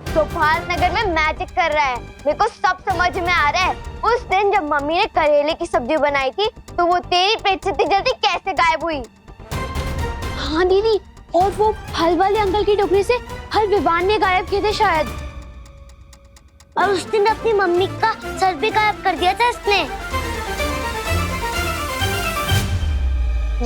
तो भारत नगर में मैजिक कर रहा है। मेरे को सब समझ में आ रहा है। उस दिन जब मम्मी ने करेले की सब्जी बनाई थी तो वो तेरी पेट से इतनी जल्दी कैसे गायब हुई? हाँ दीदी, और वो फल वाले अंकल की टोकरी से फल विवान ने गायब किए थे शायद। और उस दिन अपनी मम्मी का सर भी गायब कर दिया था इसने।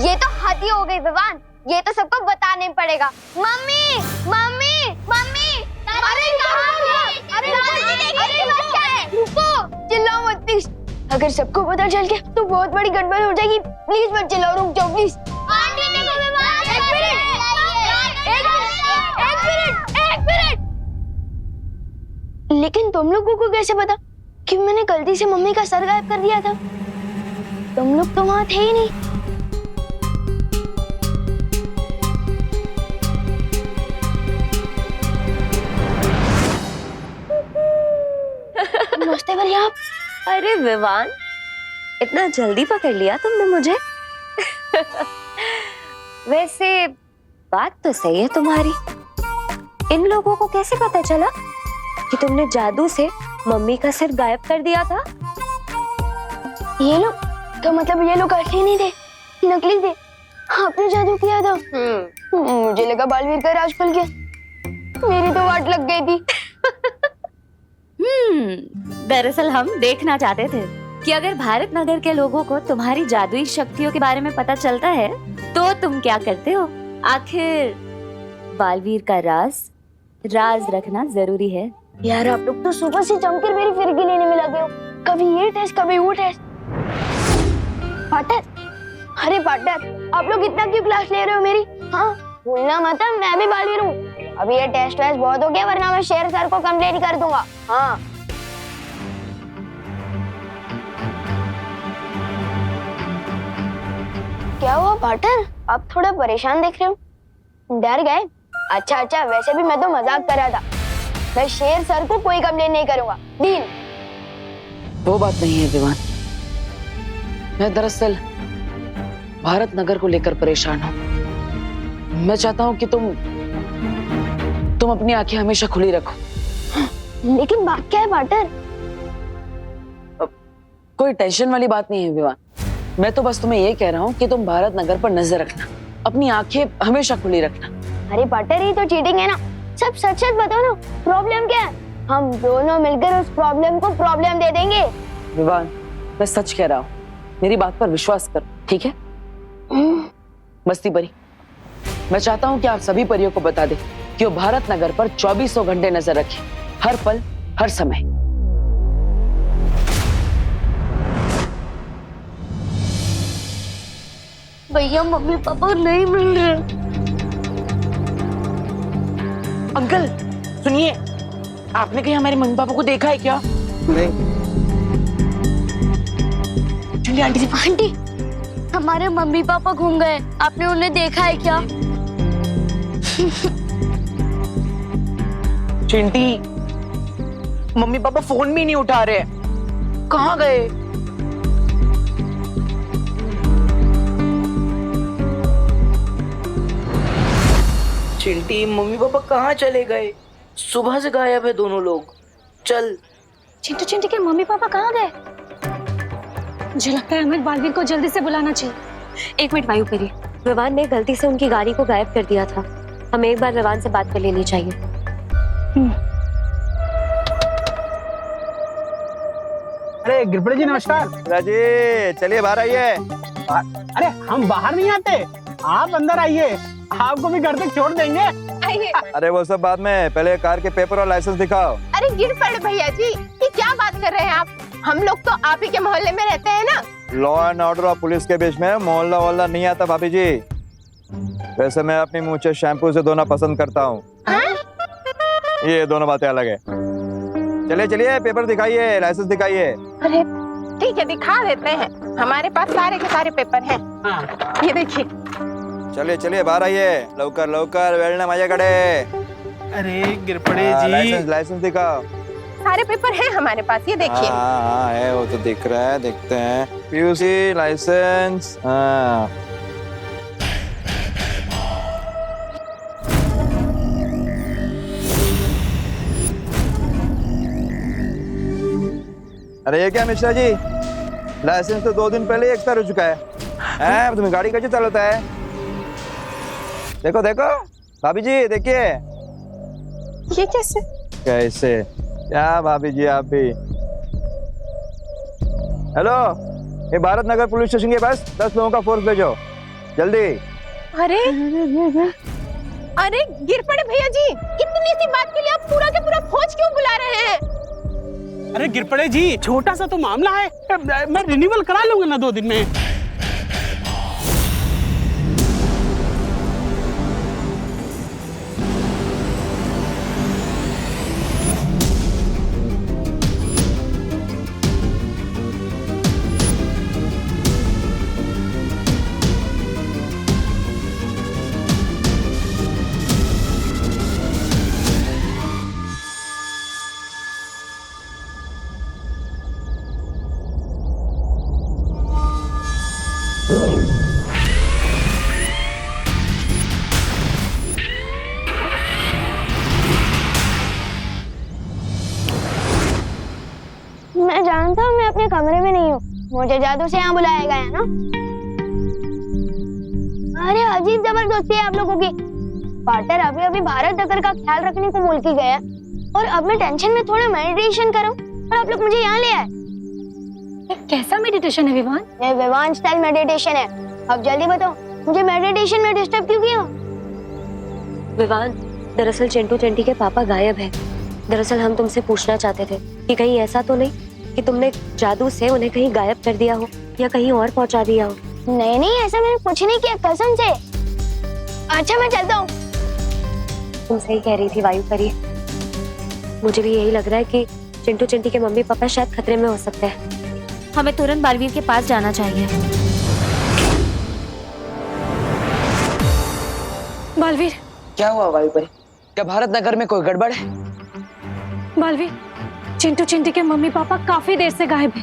ये तो हद ही हो गई विवान, ये तो सबको बताना ही पड़ेगा। मम्मी मम्मी मम्मी, अरे कहाँ हो? अरे रुको, चिल्लाओ मत प्लीज। अगर सबको पता चल गया तो बहुत बड़ी गड़बड़ हो जाएगी। प्लीज मत चिल्लाओ, रुक जाओ प्लीज। एक मिनट। लेकिन तुम लोगों को कैसे पता कि मैंने गलती से मम्मी का सर गायब कर दिया था? तुम लोग तो वहां थे ही नहीं। नमस्ते भैया। अरे विवान, इतना जल्दी पकड़ लिया तुमने मुझे। वैसे बात तो सही है तुम्हारी। इन लोगों को कैसे पता चला कि तुमने जादू से मम्मी का सिर गायब कर दिया था? ये लोग तो मतलब ये लोग असली नहीं थे, नकली थे। आपने जादू किया था। मुझे लगा बालवीर का राज खुल गया। मेरी तो वाट लग गई थी। दरअसल हम देखना चाहते थे कि अगर भारत नगर के लोगों को तुम्हारी जादुई शक्तियों के बारे में पता चलता है तो तुम क्या करते हो। आखिर बालवीर का राज रखना जरूरी है। यार आप लोग तो सुबह से जमकर मेरी फिरकी लेने में लगे हो। कभी ये टेस्ट कभी वो टेस्ट। पार्टनर, अरे पार्टनर, आप लोग इतना क्यों क्लास ले रहे हो मेरी? हाँ, भूलना मत मैं भी बालवीर हूँ। अभी ये टेस्ट वेस्ट बहुत हो गया, वरना मैं शेर सर को कंप्लेंट कर दूंगा। हाँ क्या हुआ पार्टनर, आप थोड़ा परेशान दिख रहे हो? डर गए? अच्छा, वैसे भी मैं तो मजाक कर रहा था। मैं शेर सर को कोई कंप्लेंट नहीं करूंगा। डील? वो बात नहीं है विवान, मैं दरअसल भारत नगर को लेकर परेशान हूँ। मैं चाहता हूँ कि तुम अपनी आंखें हमेशा खुली रखो। लेकिन बात क्या है पार्टनर? कोई टेंशन वाली बात नहीं है विवान, मैं तो बस तुम्हें ये कह रहा हूँ कि तुम भारत नगर पर नजर रखना, अपनी आंखें हमेशा खुली रखना। अरे पार्टनर, ये तो चीटिंग है ना। सब सच सच बताओ ना, प्रॉब्लम क्या है? हम दोनों मिलकर उस प्रॉब्लम को प्रॉब्लम दे देंगे। विवान, मैं सच कह रहा हूँ, मेरी बात पर विश्वास करो, ठीक है? मस्ती परी, मैं चाहता हूँ कि आप सभी परियों को बता दें कि वो भारत नगर पर 2400 घंटे नजर रखें, हर पल हर समय। भैया मम्मी पापा नहीं मिल रहे। अंकल सुनिए, आपने कहीं हमारे मम्मी पापा को देखा है क्या? नहीं। चलिए आंटी जी। आंटी, हमारे मम्मी पापा घूम गए, आपने उन्हें देखा है क्या? चिंटी, मम्मी पापा फोन भी नहीं उठा रहे, कहाँ गए? चिंटी, मम्मी पापा कहाँ चले गए? सुबह से गायब है दोनों लोग। चल। चिंटू के मम्मी पापा कहाँ गए? मुझे लगता है हमें बालवीर को जल्दी से बुलाना चाहिए। एक मिनट वायुपरी, विवान ने गलती से उनकी गाड़ी को गायब कर दिया था। हमें एक बार विवान से बात कर लेनी चाहिए। अरे गिरपड़े जी नमस्कार। राजी, चलिए बाहर आइए। अरे हम बाहर नहीं आते, आप अंदर आइए, आपको भी घर तक छोड़ देंगे। अरे वो सब बाद में, पहले कार के पेपर और लाइसेंस दिखाओ। अरे गिर पड़े भैया जी, ये क्या बात कर रहे हैं आप? हम लोग तो आप ही के मोहल्ले में रहते हैं ना। लॉ एंड ऑर्डर और पुलिस के बीच में मोहल्ला वोहल्ला नहीं आता भाभी जी। वैसे मैं अपनी मूंछें शैम्पू से धोना पसंद करता हूँ। ये दोनों बातें अलग है। चलिए पेपर दिखाइए, लाइसेंस दिखाइए। अरे ठीक है, दिखा देते हैं। हमारे पास सारे के सारे पेपर हैं। ये देखिए। चलिए बाहर आइए, लवकर वेलने मजे कड़े। अरे गिरपड़े जी, लाइसेंस दिखाओ। सारे पेपर हैं हमारे पास, ये देखिए। हाँ है, वो तो दिख रहा है, देखते हैं। पीयूसी लाइसेंस, हाँ। अरे ये क्या मिश्रा जी, लाइसेंस तो 2 दिन पहले ही एक्सपायर हो चुका है। हैं, तुम्हें गाड़ी कैसे चलाता है? देखो देखो भाभी जी, देखिए। ये कैसे? कैसे क्या भाभी जी आप भी? हेलो, ये भारत नगर पुलिस स्टेशन के पास 10 लोगों का फोर्स भेजो जल्दी। अरे अरे गिर पड़े भैया जी, इतनी सी बात के लिए आप पूरा के पूरा फौज क्यों बुला रहे हैं? अरे गिरपड़े जी, छोटा सा तो मामला है, मैं रिन्यूअल करा लूंगा ना 2 दिन में। मैं जानता हूँ मैं अपने कमरे में नहीं हूँ, मुझे जादू से यहाँ बुलाया गया है ना। अरे अजीब जबरदस्ती है आप लोगों की। पार्टनर अभी अभी भारत नगर का ख्याल रखने को बोल के गया और अब मैं टेंशन में थोड़ा मेडिटेशन करूँ और आप लोग मुझे यहाँ ले आए। कैसा मेडिटेशन है विवान? ये विवान स्टाइल मेडिटेशन है। अब जल्दी बताओ, मुझे मेडिटेशन में डिस्टर्ब क्यों किया? विवान, दरअसल चिंटू चिंटी के पापा गायब हैं। दरअसल हम तुमसे पूछना चाहते थे कि कहीं ऐसा तो नहीं कि तुमने जादू से उन्हें कहीं गायब कर दिया हो या कहीं और पहुंचा दिया हो। नहीं नहीं, ऐसा मैंने कुछ नहीं किया, कसम से। अच्छा मैं चलता हूँ। तुम सही कह रही थी वायु परी, मुझे भी यही लग रहा है कि चिंटू चिंटी के मम्मी पापा शायद खतरे में हो सकते हैं। हमें तुरंत बालवीर के पास जाना चाहिए। बालवीर, क्या हुआ वायु परी? क्या भारत नगर में कोई गड़बड़ है? बालवीर, चिंटू चिंटी के मम्मी पापा काफी देर से गायब हैं।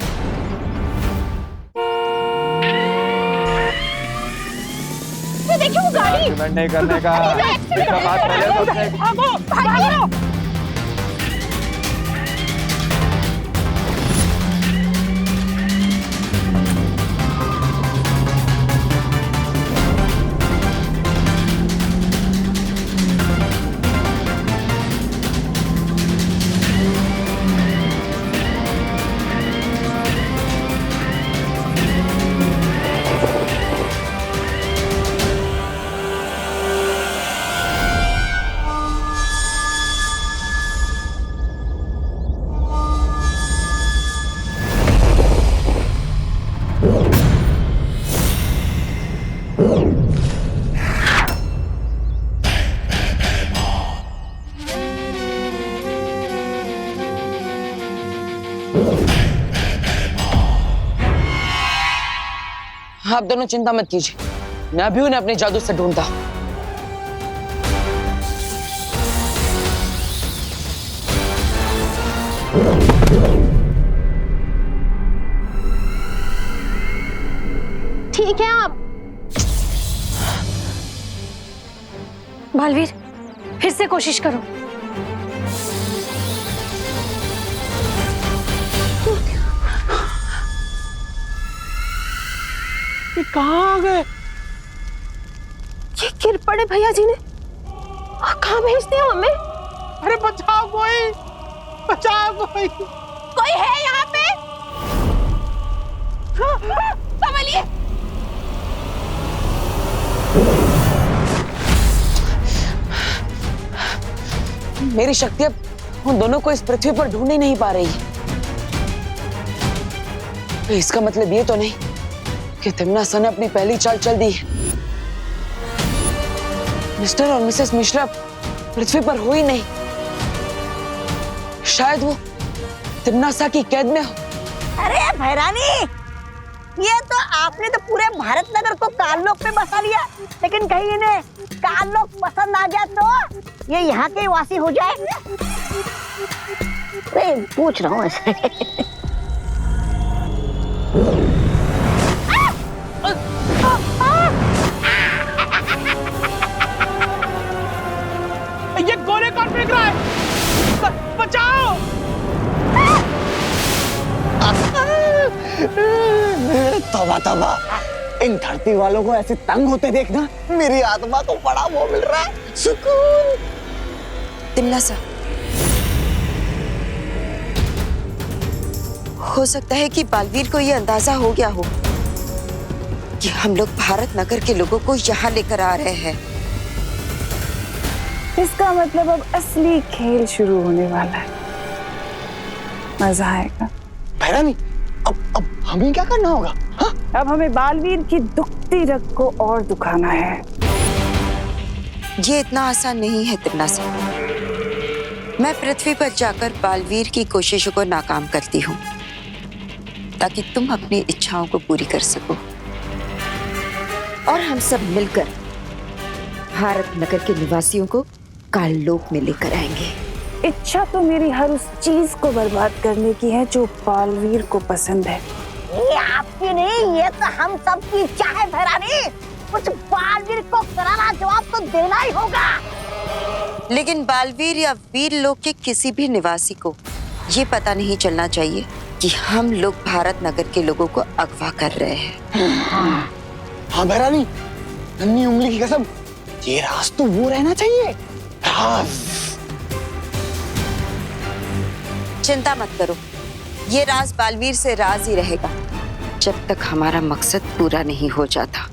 ये देखिए वो गाड़ी। एक्सीडेंट नहीं करने का इसका बात पहले सोचने की। भागो भागो। आप दोनों चिंता मत कीजिए, मैं भी उन्हें अपने जादू से ढूंढता। ठीक है आप। बालवीर, फिर से कोशिश करो। ये कहाँ आ गए? ये गिर पड़े भैया जी ने कहाँ भेज दिया हमें? अरे बचाओ कोई, बचाओ कोई। कोई है यहाँ पे? संभलिए। मेरी शक्ति अब उन दोनों को इस पृथ्वी पर ढूंढ ही नहीं पा रही है। इसका मतलब ये तो नहीं कि तिम्नासा ने अपनी पहली चाल चल दी है। मिस्टर और मिसेस मिश्रा पृथ्वी पर हो ही नहीं। शायद वो तिम्नासा की कैद में हो। अरे भैरानी, ये तो आपने तो पूरे भारत नगर को काललोक पे बसा लिया, लेकिन कहीं इन्हें काललोक पसंद आ गया तो ये यहाँ के वासी हो जाए। पूछ रहा हूँ ऐसे। ये गोले कौन फेंक रहा है? बचाओ! तौबा तौबा, इन धरती वालों को ऐसे तंग होते देखना मेरी आत्मा को बड़ा वो मिल रहा है, सुकून। तिमला सा, हो सकता है कि बालवीर को ये अंदाजा हो गया हो कि हम लोग भारत नगर के लोगों को यहाँ लेकर आ रहे हैं। इसका मतलब अब असली खेल शुरू होने वाला है, मजा आएगा। भैरानी, अब हमें क्या करना होगा? हाँ? अब हमें बालवीर की दुखती रग को और दुखाना है। ये इतना आसान नहीं है तिमला सा। मैं पृथ्वी पर जाकर बालवीर की कोशिशों को नाकाम करती हूँ ताकि तुम अपनी इच्छाओं को पूरी कर सको और हम सब मिलकर भारत नगर के निवासियों को काललोक में लेकर आएंगे। इच्छा तो मेरी हर उस चीज को बर्बाद करने की है जो बालवीर को पसंद है। ये आपकी नहीं, ये तो हम सब की इच्छा है भैरानी। कुछ बालवीर को करारा जवाब तो देना ही होगा। लेकिन बालवीर या वीर लोक के किसी भी निवासी को ये पता नहीं चलना चाहिए कि हम लोग भारत नगर के लोगों को अगवा कर रहे हैं। हाँ भैरानी, नन्ही उंगली की कसम, ये राज तो वो रहना चाहिए, राज। चिंता मत करो, ये राज बालवीर से राज ही रहेगा जब तक हमारा मकसद पूरा नहीं हो जाता।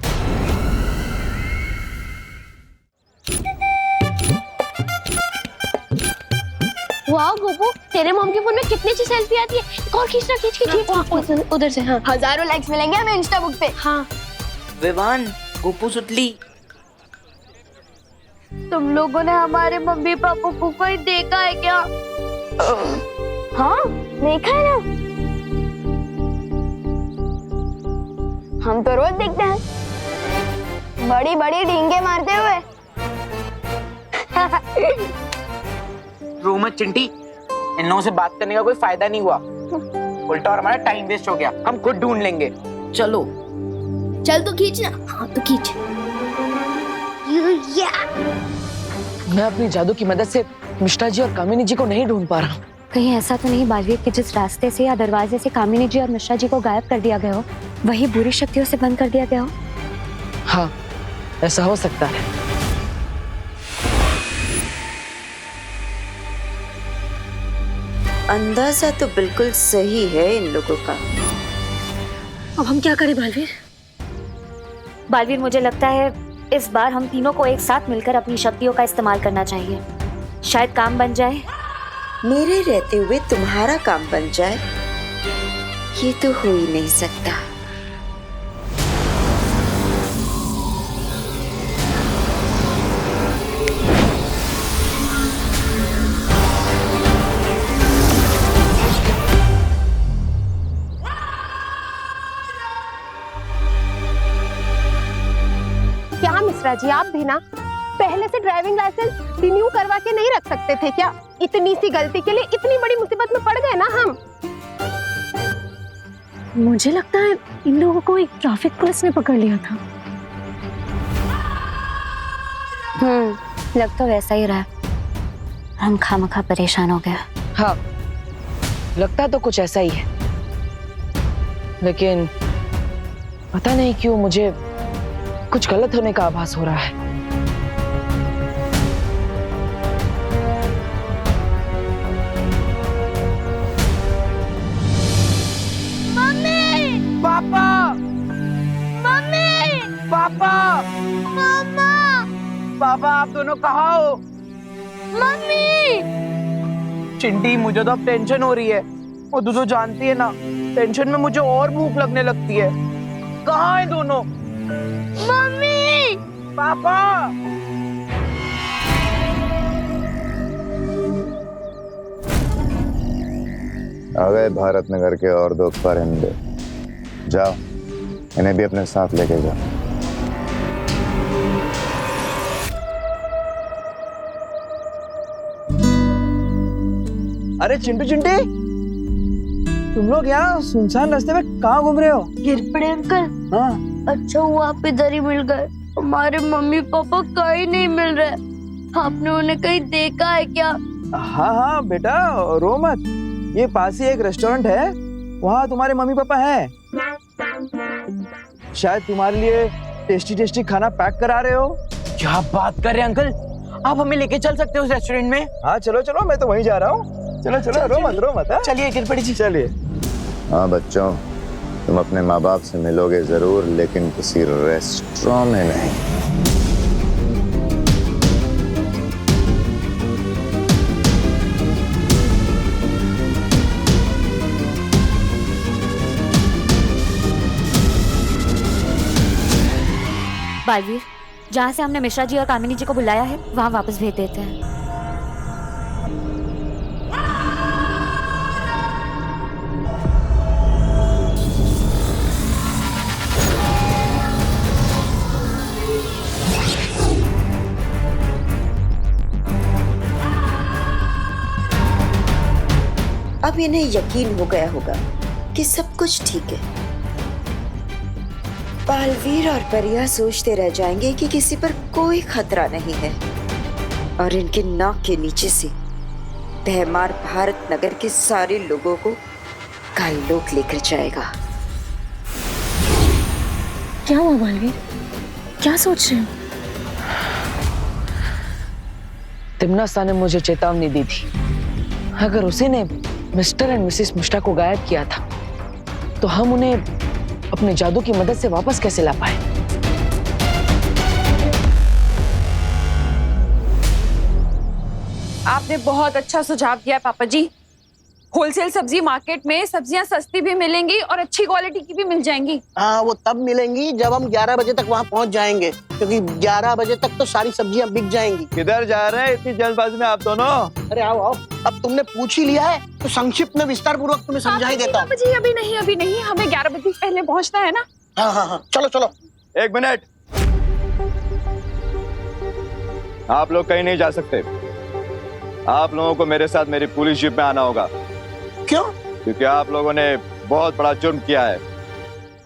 वाह गोपू, तेरे मॉम के फोन में कितनी अच्छी सेल्फी आती है। और खींचना, खींच उधर से। हाँ, हजारों लाइक्स मिलेंगे हमें इंस्टा बुक पे। हाँ। विवान, गोपू सुतली, तुम लोगों ने हमारे मम्मी पापा को कोई देखा है क्या? हाँ, देखा है ना, हम तो रोज देखते हैं, बड़ी बड़ी डींगे मारते हुए। रो मत चिंटी, इन लोगों से बात करने का कोई फायदा नहीं हुआ, उल्टा और हमारा टाइम वेस्ट हो गया। हम खुद ढूंढ लेंगे, चलो। चल तो खींच ना। हाँ तो खींच। मैं अपनी जादू की मदद से मिश्रा जी और कामिनी जी को नहीं ढूंढ पा रहा हूँ। कहीं ऐसा तो नहीं बालवीर के जिस रास्ते से या दरवाजे से कामिनी जी और मिश्रा जी को गायब कर दिया गया हो, वही बुरी शक्तियों से बंद कर दिया गया हो? हाँ, ऐसा हो सकता है। अंदाजा तो बिल्कुल सही है इन लोगों का। अब हम क्या करें बालवीर? बालवीर, मुझे लगता है इस बार हम तीनों को एक साथ मिलकर अपनी शक्तियों का इस्तेमाल करना चाहिए। शायद काम बन जाए। मेरे रहते हुए तुम्हारा काम बन जाए, ये तो हो ही नहीं सकता। क्या मिश्रा जी, आप भी ना पहले से ड्राइविंग लाइसेंस रिन्यू करवा के नहीं रख सकते थे क्या? इतनी सी गलती के लिए इतनी बड़ी मुसीबत में पड़ गए ना हम। मुझे लगता है इन लोगों को एक ट्रैफिक पुलिस ने पकड़ लिया था। लग तो वैसा ही रहा। हम खामखा परेशान हो गए। हाँ, लगता तो कुछ ऐसा ही है, लेकिन पता नहीं क्यों मुझे कुछ गलत होने का आभास हो रहा है। पापा, मम्मी, पापा, मम्मा, पापा, आप दोनों कहाँ हो? मम्मी। चिंटी, मुझे तो अब टेंशन हो रही है। वो तो जानती है ना, टेंशन में मुझे और भूख लगने लगती है। कहाँ है दोनों? मम्मी, पापा, आ गए भारत नगर के और दो परिंदे। जाओ, इन्हें भी अपने साथ लेके जाओ। अरे चिंटू चिंटी, तुम लोग यहाँ सुनसान रास्ते में कहाँ घूम रहे हो? गिर पड़े अंकल। हाँ, अच्छा हुआ आप इधर ही मिल गए। हमारे मम्मी पापा कहीं नहीं मिल रहे। आपने उन्हें कहीं देखा है क्या? हाँ हाँ बेटा, रो मत। ये पास ही एक रेस्टोरेंट है, वहाँ तुम्हारे मम्मी पापा हैं। शायद तुम्हारे लिए टेस्टी टेस्टी खाना पैक करा रहे हो। क्या बात कर रहे हैं अंकल, आप हमें लेके चल सकते हो उस रेस्टोरेंट में? हाँ चलो चलो, मैं तो वहीं जा रहा हूँ। चलो चलो, रो मत। हाँ? चलिए गिरपड़ी जी। चलिए। हाँ बच्चों, तुम अपने माँ बाप से मिलोगे जरूर, लेकिन किसी रेस्टोरेंट में नहीं। बालवीर, जहाँ से हमने मिश्रा जी और कामिनी जी को बुलाया है वहाँ वापस भेज देते हैं। अब इन्हें यकीन हो गया होगा कि सब कुछ ठीक है। बालवीर और परिया सोचते रह जाएंगे कि किसी पर कोई खतरा नहीं है और इनके नाक के नीचे से भयमार भारत नगर के सारे लोगों को काललोक लेकर जाएगा। क्या हुआ बालवीर, क्या सोच रहे हो? तिम्नासा ने मुझे चेतावनी दी थी, अगर उसी ने मिस्टर एंड मिसेस मुश्ता को गायब किया था तो हम उन्हें अपने जादू की मदद से वापस कैसे ला पाए। आपने बहुत अच्छा सुझाव दिया पापा जी। होलसेल सब्जी मार्केट में सब्जियां सस्ती भी मिलेंगी और अच्छी क्वालिटी की भी मिल जाएंगी। हाँ, वो तब मिलेंगी जब हम 11 बजे तक वहाँ पहुँच जाएंगे, क्योंकि 11 बजे तक तो सारी सब्जियां बिक जाएंगी। किधर जा रहे हैं इतनी जल्दबाजी में आप दोनों? अरे आओ आओ, अब तुमने पूछ ही लिया है तो संक्षिप्त में विस्तार पूर्वक तुम्हें समझा ही देता हूँ। पापा जी अभी नहीं, हमें 11 बजे पहले पहुँचना है ना। हाँ, चलो चलो। 1 मिनट, आप लोग कहीं नहीं जा सकते। आप लोगों को मेरे साथ मेरी पुलिस जीप में आना होगा। क्यों? क्योंकि आप लोगों ने बहुत बड़ा जुर्म किया है।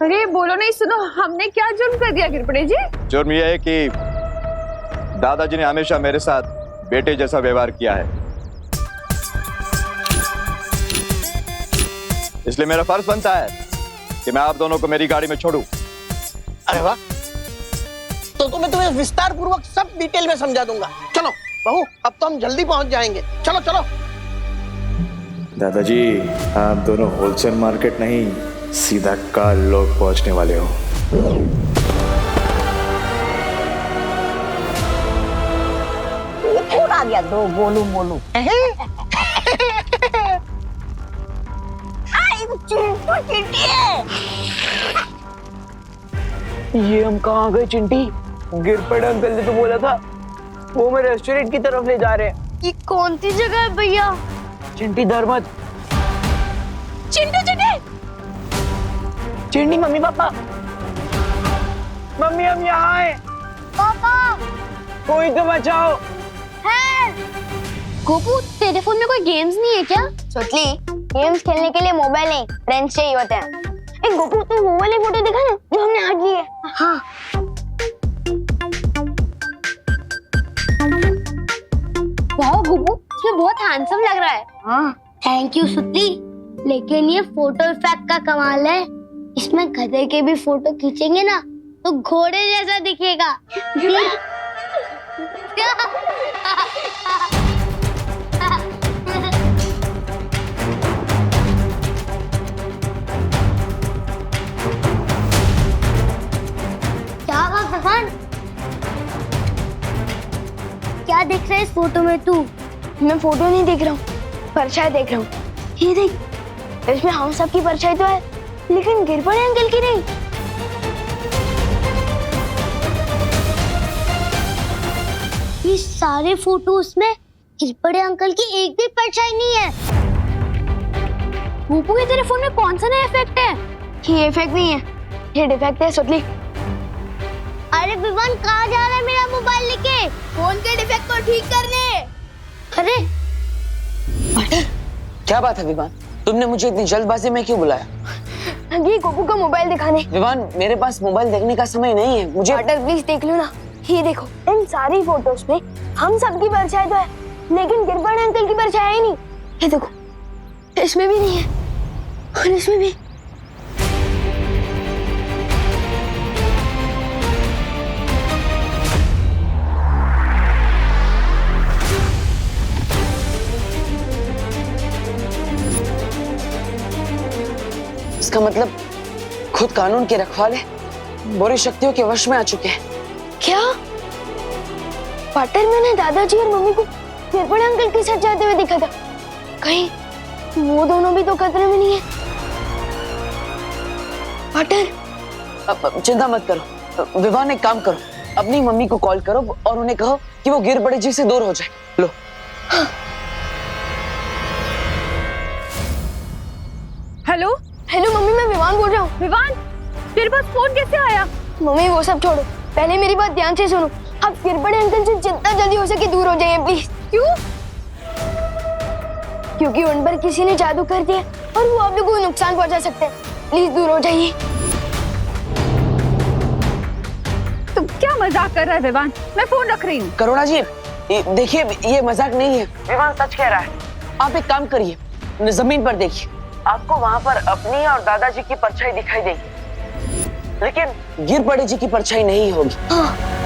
अरे बोलो नहीं, सुनो, हमने क्या जुर्म कर दिया गिरपड़े जी? जुर्म यह है कि दादाजी ने हमेशा मेरे साथ बेटे जैसा व्यवहार किया है, इसलिए मेरा फर्ज बनता है कि मैं आप दोनों को मेरी गाड़ी में छोड़ूं। अरे वाह, तो मैं तुम्हें विस्तार पूर्वक सब डिटेल में समझा दूंगा। चलो बहू, अब तो हम जल्दी पहुंच जाएंगे। चलो चलो। दादाजी, आप दोनों होलसेल मार्केट नहीं, सीधा काललोक पहुंचने वाले हो। कौन आ गया? दो गोलू मोलू। ये हम कहाँ गए चिंटी? गिरपड़े अंकल ने तो बोला था वो हमें रेस्टोरेंट की तरफ ले जा रहे हैं। ये कौन सी जगह है भैया? चिंटी डर मत। चिंटी मम्मी पापा, मम्मी हम यहाँ हैं। पापा कोई तो बचाओ। गोपू, तेरे फोन में कोई गेम्स नहीं है क्या? सोचली, गेम्स खेलने के लिए मोबाइल नहीं, फ्रेंड्स चाहिए होते हैं। गोपू, तू वो वाली फोटो दिखा ना जो हमने आज ली है। हाँ। वाह गोपू, ये बहुत हैंडसम लग रहा है। हाँ, थैंक यू सुतली। लेकिन ये फोटो इफेक्ट का कमाल है, इसमें गधे के भी फोटो खींचेंगे ना तो घोड़े जैसा दिखेगा। क्या भगवान, क्या दिख रहा है इस फोटो में तू? मैं फोटो नहीं देख रहा हूँ, परछाई देख रहा हूँ। ये देख, इसमें हम सबकी परछाई तो है, लेकिन गिरपड़े अंकल की नहीं। ये सारे फोटोज में गिरपड़े अंकल की एक भी परछाई नहीं है। गोपू, ये तेरे फोन में कौन सा नया इफेक्ट है? ये इफेक्ट नहीं है, ये डिफेक्ट है सुतली। अरे विवान, कहाँ जा रहा है मेरा मोबाइल लेके? फोन के डिफेक्ट को ठीक करने। अरे क्या बात है विवान, तुमने मुझे इतनी जल्दबाजी में क्यों बुलाया? ये गोपू का मोबाइल दिखाने। विवान, मेरे पास मोबाइल देखने का समय नहीं है, मुझे। पार्टनर प्लीज देख लो ना, ये देखो, इन सारी फोटोज में हम सबकी परछाई तो है, लेकिन गिरपड़े अंकल की परछाई ही नहीं। ये देखो, इसमें भी नहीं है और इसमें भी। इसका मतलब खुद कानून के रखवाले बुरी शक्तियों के वश में आ चुके हैं। क्या पाटर मैंने दादाजी और मम्मी को फिर बड़े अंकल के साथ जाते हुए देखा था। कहीं वो दोनों भी तो खतरे में नहीं है। पाटर अब चिंता मत करो विवान, एक काम करो, अपनी मम्मी को कॉल करो और उन्हें कहो कि वो गिर बड़े जी से दूर हो जाए। लो। हेलो हेलो मम्मी, मैं विवान बोल रहा हूँ। विवान, तेरे पास फोन कैसे आया? मम्मी वो सब छोड़ो, पहले मेरी बात ध्यान से सुनो। आप फिर बड़े अंकल से जितना जल्दी हो सके दूर हो जाइए प्लीज। क्यों? क्योंकि उन पर किसी ने जादू कर दिया और वो आप लोगों को नुकसान पहुंचा सकते हैं। प्लीज दूर हो जाइए। तुम क्या मजाक कर रहा है विवान? मैं फोन रख रही हूँ। करुणा जी देखिए, ये मजाक नहीं है, विवान सच कह रहा है। आप एक काम करिए, जमीन पर देखिए, आपको वहाँ पर अपनी और दादाजी की परछाई दिखाई देगी, लेकिन गिर बड़े जी की परछाई नहीं होगी। हाँ।